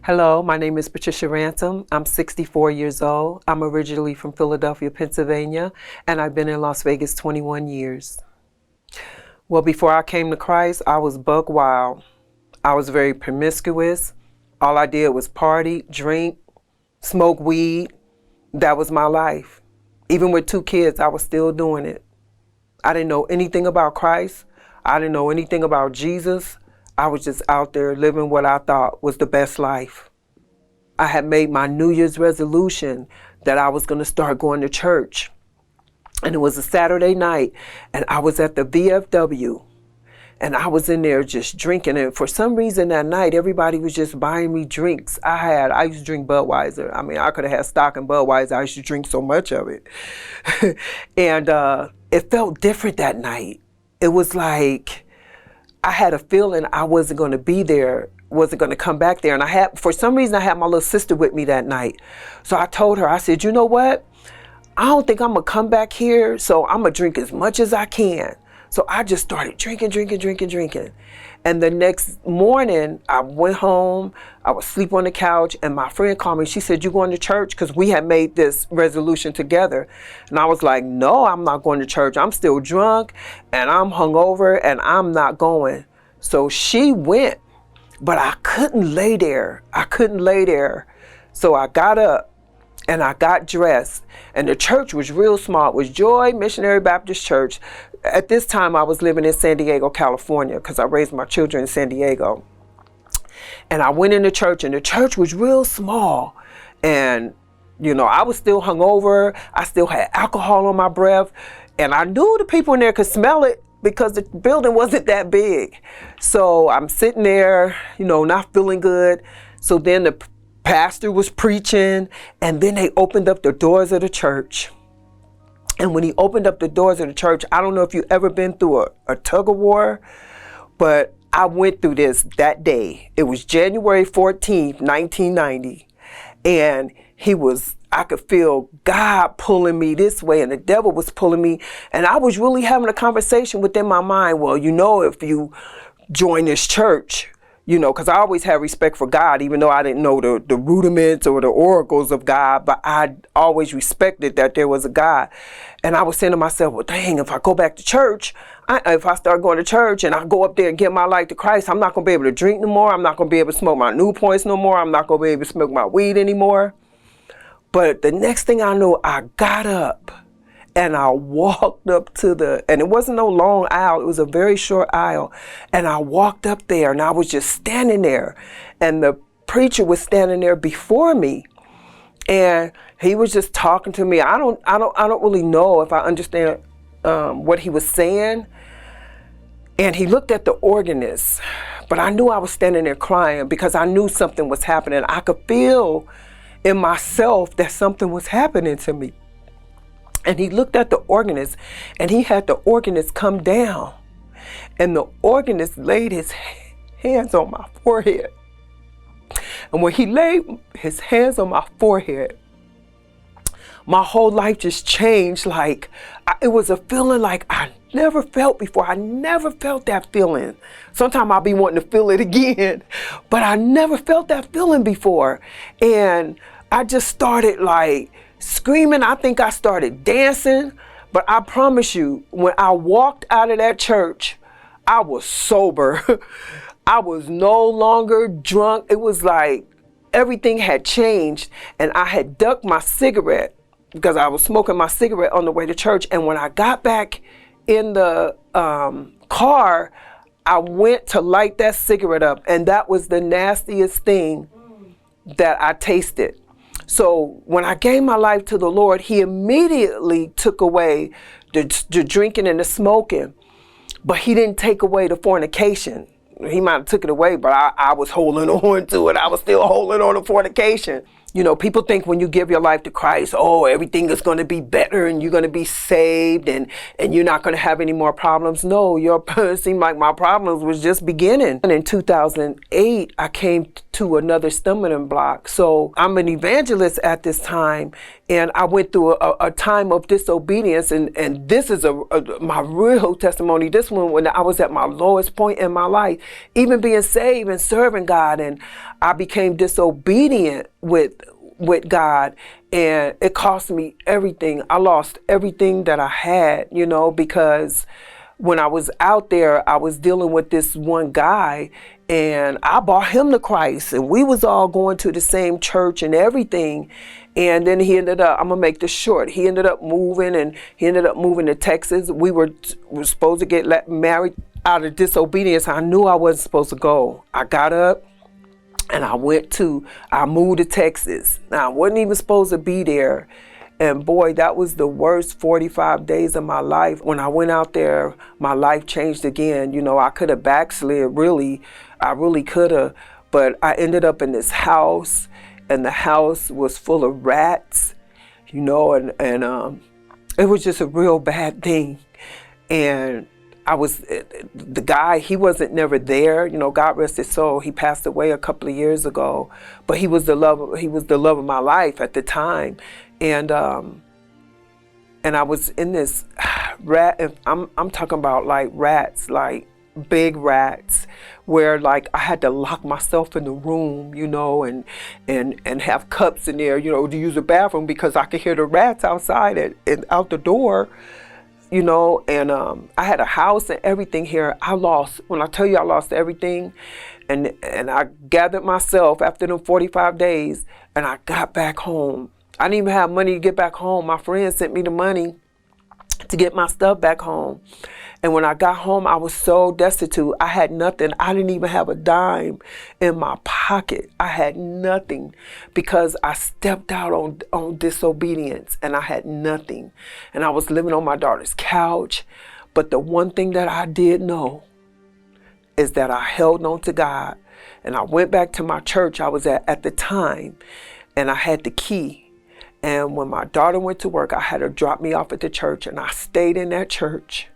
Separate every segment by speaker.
Speaker 1: Hello, my name is Patricia Ransom. I'm 64 years old. I'm originally from Philadelphia, Pennsylvania, and I've been in Las Vegas 21 years. Well, before I came to Christ, I was buck wild. I was very promiscuous. All I did was party, drink, smoke weed. That was my life. Even with 2 kids, I was still doing it. I didn't know anything about Christ. I didn't know anything about Jesus. I was just out there living what I thought was the best life. I had made my New Year's resolution that I was going to start going to church. And it was a Saturday night, and I was at the VFW, and I was in there just drinking. And for some reason that night, everybody was just buying me drinks. I used to drink Budweiser. I mean, I could have had stock in Budweiser. I used to drink so much of it. And it felt different that night. It was like I had a feeling I wasn't going to be there, wasn't going to come back there. And for some reason, I had my little sister with me that night. So I told her, I said, you know what? I don't think I'm going to come back here, so I'm going to drink as much as I can. So I just started drinking. And the next morning, I went home, I was asleep on the couch, and my friend called me. She said, you going to church? Because we had made this resolution together. And I was like, no, I'm not going to church. I'm still drunk, and I'm hungover, and I'm not going. So she went, but I couldn't lay there. So I got up, and I got dressed, and the church was real small. It was Joy Missionary Baptist Church. At this time, I was living in San Diego, California, because I raised my children in San Diego. And I went into church, and the church was real small. And, you know, I was still hungover. I still had alcohol on my breath. And I knew the people in there could smell it because the building wasn't that big. So I'm sitting there, you know, not feeling good. So then the pastor was preaching, and then they opened up the doors of the church. And when he opened up the doors of the church, I don't know if you've ever been through a tug of war, but I went through this that day. It was January 14th, 1990. And I could feel God pulling me this way, and the devil was pulling me. And I was really having a conversation within my mind. Well, you know, if you join this church, you know, because I always had respect for God, even though I didn't know the rudiments or the oracles of God, but I always respected that there was a God. And I was saying to myself, well, dang, if I go back to church, if I start going to church and I go up there and give my life to Christ, I'm not going to be able to drink no more. I'm not going to be able to smoke my Newports no more. I'm not going to be able to smoke my weed anymore. But the next thing I knew, I got up and I walked up and it wasn't no long aisle, it was a very short aisle. And I walked up there, and I was just standing there, and the preacher was standing there before me, and he was just talking to me. I don't really know if I understand what he was saying. And he looked at the organist, but I knew I was standing there crying because I knew something was happening. I could feel in myself that something was happening to me. And he looked at the organist, and he had the organist come down, and the organist laid his hands on my forehead. And when he laid his hands on my forehead, my whole life just changed. It was a feeling like I never felt before. I never felt that feeling. Sometimes I'll be wanting to feel it again, but I never felt that feeling before. And I just started screaming. I think I started dancing, but I promise you, when I walked out of that church, I was sober. I was no longer drunk. It was like everything had changed, and I had ducked my cigarette because I was smoking my cigarette on the way to church. And when I got back in the car, I went to light that cigarette up, and that was the nastiest thing that I tasted. So when I gave my life to the Lord, he immediately took away the drinking and the smoking, but he didn't take away the fornication. He might have took it away, but I was holding on to it. I was still holding on to fornication. You know, people think when you give your life to Christ, oh, everything is going to be better and you're going to be saved and you're not going to have any more problems. No, it seemed like my problems was just beginning. And in 2008, I came to another stumbling block. So I'm an evangelist at this time, And I went through a time of disobedience, and this is my real testimony. This one, when I was at my lowest point in my life, even being saved and serving God, and I became disobedient with God, and it cost me everything. I lost everything that I had, because when I was out there, I was dealing with this one guy, and I brought him to Christ, and we was all going to the same church and everything. And then he ended up, I'm gonna make this short, he ended up moving to Texas. We were supposed to get married. Out of disobedience, I knew I wasn't supposed to go. I got up and I moved to Texas. Now, I wasn't even supposed to be there. And boy, that was the worst 45 days of my life. When I went out there, my life changed again. I could have backslid, really. I really could have. But I ended up in this house, and the house was full of rats, and it was just a real bad thing. And the guy, he wasn't never there, God rest his soul. He passed away a couple of years ago, but he was the love of my life at the time. And I was in this rat, I'm talking about like rats, like big rats, where like I had to lock myself in the room, and have cups in there, to use the bathroom, because I could hear the rats outside and out the door. And I had a house and everything here. When I tell you I lost everything, and I gathered myself after them 45 days, and I got back home. I didn't even have money to get back home. My friend sent me the money to get my stuff back home. And when I got home, I was so destitute. I had nothing. I didn't even have a dime in my pocket. I had nothing, because I stepped out on disobedience, and I had nothing. And I was living on my daughter's couch. But the one thing that I did know is that I held on to God. And I went back to my church I was at the time, and I had the key. And when my daughter went to work, I had her drop me off at the church, and I stayed in that church.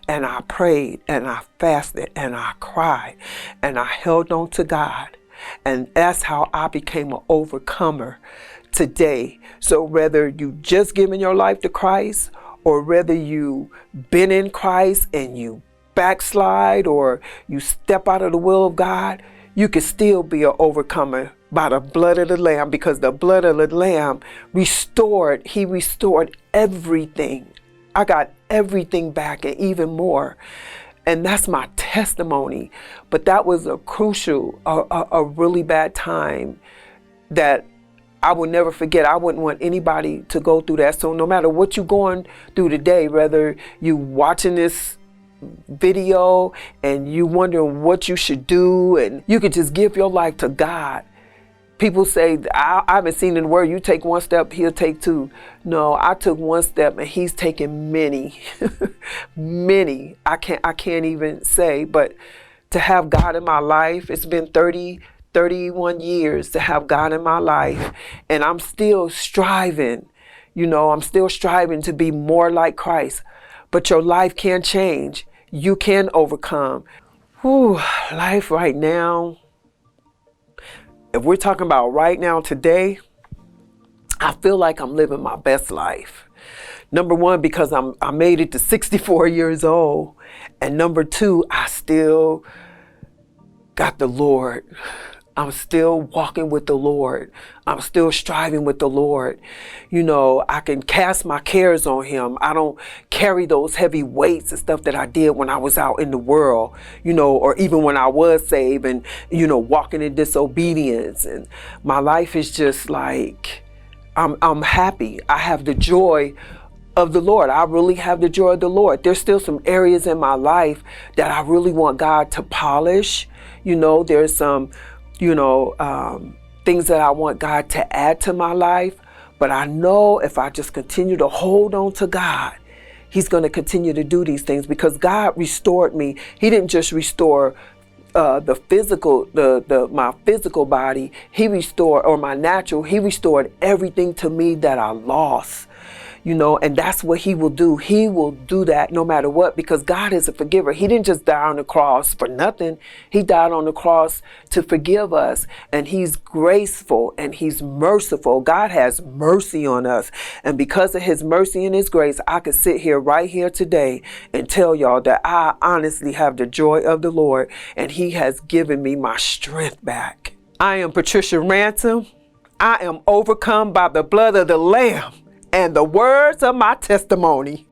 Speaker 1: And I prayed, and I fasted, and I cried, and I held on to God. And that's how I became an overcomer today. So whether you just given your life to Christ, or whether you been in Christ and you backslide, or you step out of the will of God, you can still be an overcomer by the blood of the Lamb, because the blood of the Lamb restored everything. I got everything back and even more. And that's my testimony. But that was a crucial, a really bad time that I will never forget. I wouldn't want anybody to go through that. So no matter what you're going through today, whether you watching this video and you wondering what you should do, and you could just give your life to God. People say, I haven't seen in the word, you take one step, he'll take two. No, I took one step, and he's taken many, many. I can't even say, but to have God in my life, it's been 31 years to have God in my life, and I'm still striving, I'm still striving to be more like Christ. But your life can change. You can overcome. Whew, life right now. If we're talking about right now, today, I feel like I'm living my best life. Number one, because I made it to 64 years old. And number two, I still got the Lord. I'm still walking with the Lord. I'm still striving with the Lord. I can cast my cares on him. I don't carry those heavy weights and stuff that I did when I was out in the world, or even when I was saved and, walking in disobedience. And my life is just like, I'm happy. I have the joy of the Lord. I really have the joy of the Lord. There's still some areas in my life that I really want God to polish. There's some things that I want God to add to my life. But I know if I just continue to hold on to God, he's going to continue to do these things, because God restored me. He didn't just restore my physical body. He restored, or my natural, he restored everything to me that I lost. And that's what he will do. He will do that no matter what, because God is a forgiver. He didn't just die on the cross for nothing. He died on the cross to forgive us, and he's graceful and he's merciful. God has mercy on us. And because of his mercy and his grace, I could sit here right here today and tell y'all that I honestly have the joy of the Lord, and he has given me my strength back. I am Patricia Ransom. I am overcome by the blood of the Lamb and the words of my testimony.